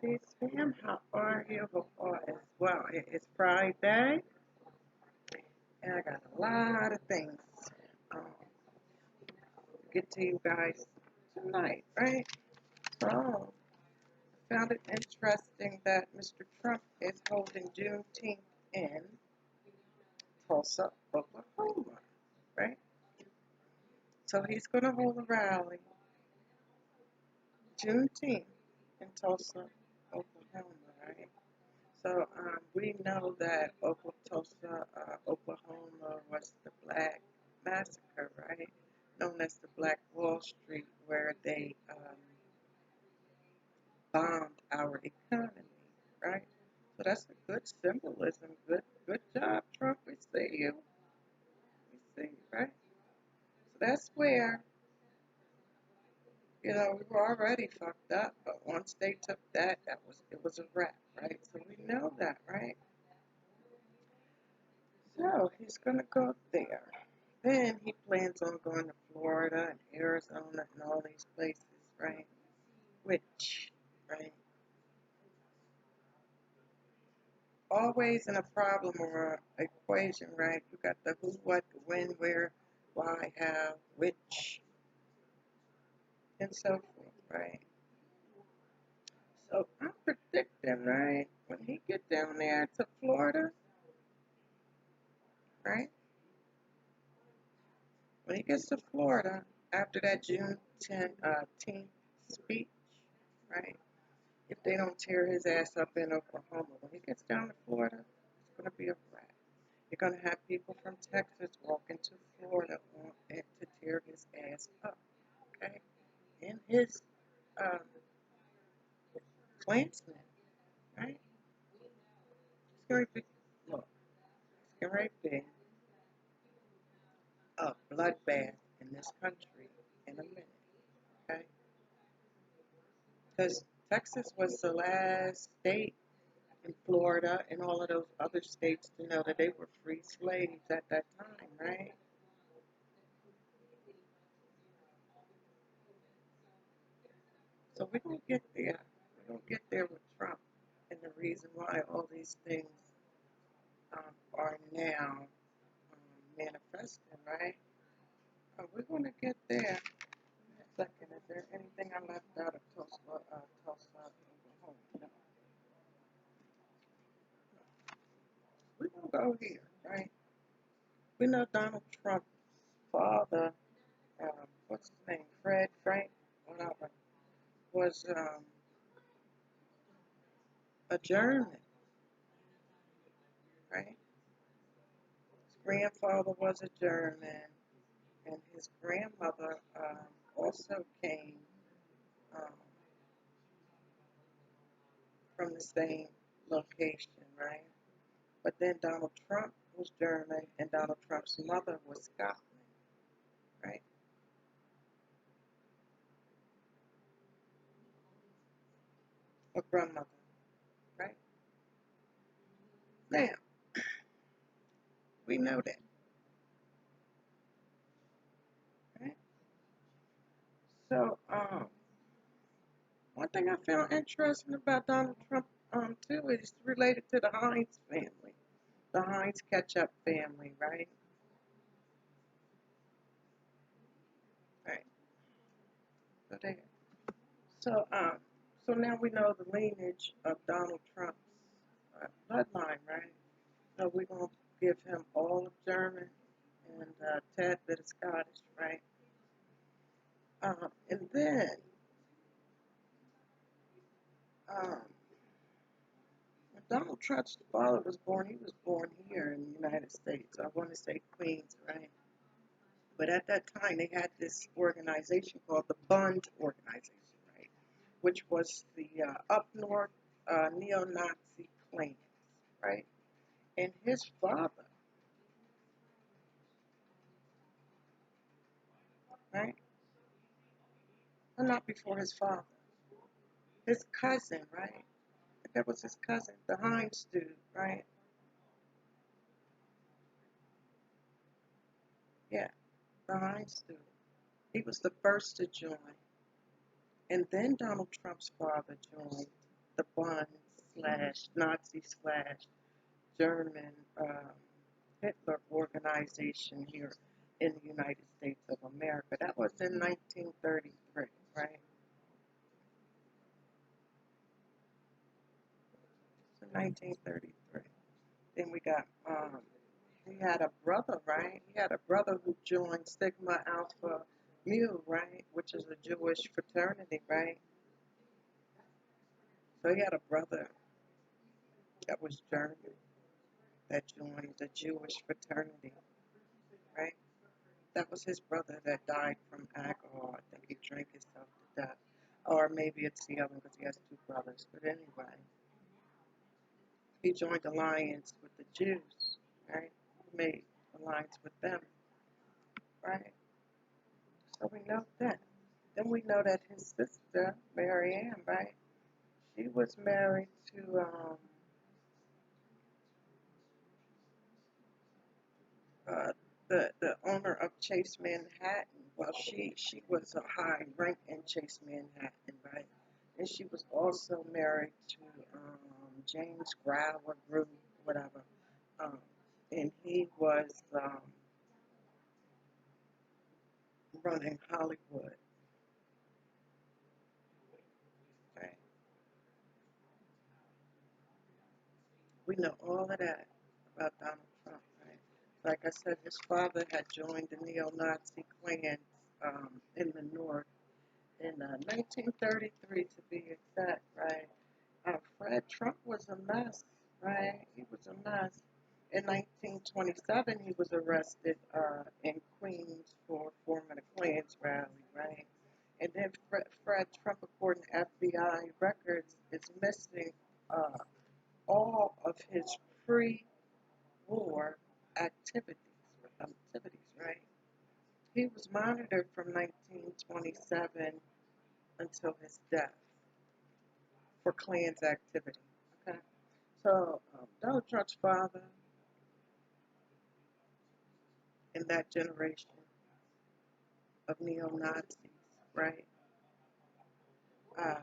Peace, fam. How are you? Hope all is well. It is Friday, and I got a lot of things to get to you guys tonight, right? So, I found it interesting that Mr. Trump is holding Juneteenth in Tulsa, Oklahoma, right? So, he's going to hold a rally Juneteenth in Tulsa, Oklahoma, right? So we know that Tulsa, Oklahoma was the Black Massacre, right? Known as the Black Wall Street, where they bombed our economy, right? So that's a good symbolism. Good job, Trump. We see you. We see you, right? So that's where, we were already fucked up, but once they took that, it was a wrap, right? So we know that, right? So he's gonna go there. Then he plans on going to Florida and Arizona and all these places, right? Which, right? Always in a problem or a equation, right? You got the who, what, the when, where, why, how, which, and so forth, right? So I'm predicting, right, when he get down there to Florida, right? When he gets to Florida after that June 10th speech, right? If they don't tear his ass up in Oklahoma, when he gets down to Florida, it's going to be a wrap. You're going to have people from Texas walking to Florida to tear his ass up, okay? In his um, Klansmen, right? It's going to be, look, it's going to be a bloodbath in this country in a minute, okay? Because Texas was the last state in Florida and all of those other states to know that they were free slaves at that time, right? So we're going to get there. We're going to get there with Trump and the reason why all these things are now manifesting, right? We're going to get there. A second, is there anything I left out of Tulsa, Oklahoma? No. We're going to go here, right? We know Donald Trump's father, what's his name, Frank, whatever, was a German, right? His grandfather was a German, and his grandmother also came um, from the same location, right? But then Donald Trump was German, and Donald Trump's mother was Scotland, right? Or grandmother, right? Now, we know that, right? So, one thing I found interesting about Donald Trump, too, is related to the Heinz family, the Heinz ketchup family, right? Right. So there. So, so now we know the lineage of Donald Trump's bloodline, right? So we're gonna give him all of German and a tad bit of Scottish, right? And then um, when Donald Trump's father he was born here in the United States. I want to say Queens, right? But at that time, they had this organization called the Bund Organization, right? Which was the up north neo-Nazi clans, right? And his father, right? Well, not before his father, his cousin, right? That was his cousin, the Heinz dude, right? Yeah, the Heinz dude. He was the first to join. And then Donald Trump's father joined. the Bonds slash Nazi slash German Hitler organization here in the United States of America. That was in 1933, right? So 1933. Then he had a brother, right? He had a brother who joined Sigma Alpha Mu, right? Which is a Jewish fraternity, right? So he had a brother that was German that joined the Jewish fraternity, right? That was his brother that died from alcohol. I think he drank himself to death. Or maybe it's the other one because he has two brothers. But anyway, he joined alliance with the Jews, right? He made alliance with them, right? So we know that. Then we know that his sister, Mary Ann, right? She was married to uh, the owner of Chase Manhattan. Well, she was a high rank in Chase Manhattan, right? And she was also married to James Grower Group, whatever. Um, and he was running Hollywood. Okay? We know all of that about Donald Trump, right? Like I said, his father had joined the neo-Nazi clans in the North in 1933, to be exact, right? Fred Trump was a mess, right? He was a mess. In 1927, he was arrested in Queens for forming a Klans rally, right? And then Fred Trump, according to FBI records, is missing uh, all of his pre-war activities, right? He was monitored from 1927 until his death for Klans activity. Okay, so Donald Trump's father and that generation of neo-Nazis, right, uh,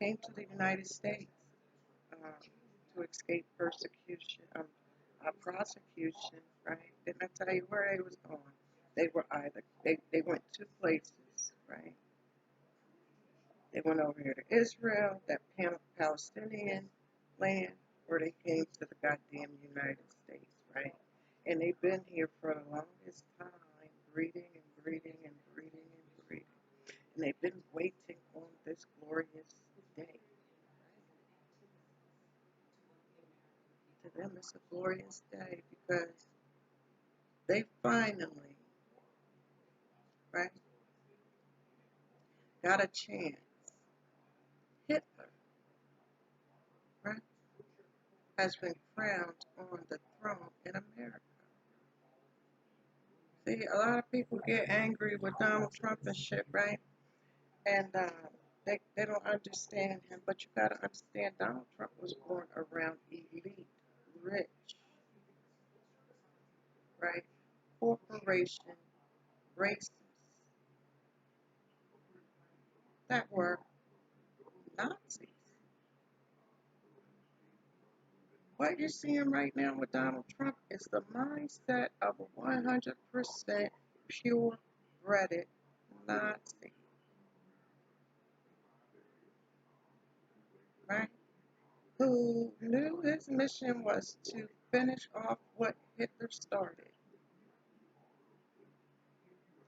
came to the United States um, to escape persecution, prosecution, right? Didn't I tell you where they was going? They went two places, right? They went over here to Israel, that Palestinian land, or they came to the goddamn United States, right? And they've been here for the longest time, breeding and breeding and breeding and breeding. And they've been waiting on this glorious day. To them, it's a glorious day because they finally, right, got a chance. Hitler, right, has been crowned on the throne in America. See, a lot of people get angry with Donald Trump and shit, right? And they don't understand him. But you got to understand, Donald Trump was born around elite, rich, right? Corporation, racists that were Nazis. What you're seeing right now with Donald Trump is the mindset of a 100% pure-blooded Nazi, right? Who knew his mission was to finish off what Hitler started.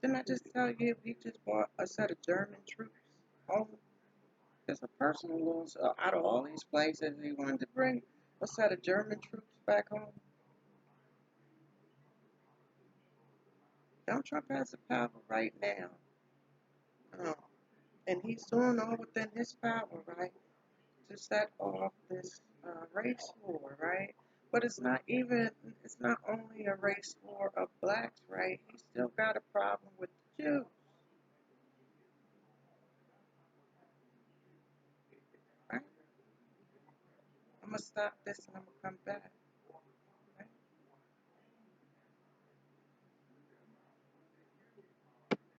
Didn't I just tell you he just bought a set of German troops home? Just a personal little, so out of all these places, he wanted to bring a set of German troops back home. Donald Trump has the power right now. Um, and he's doing all within his power, right, to set off this race war, right? But it's not only a race war of blacks, right? He's still got a problem with the Jews, right? I'm going to stop this and I'm going to come back.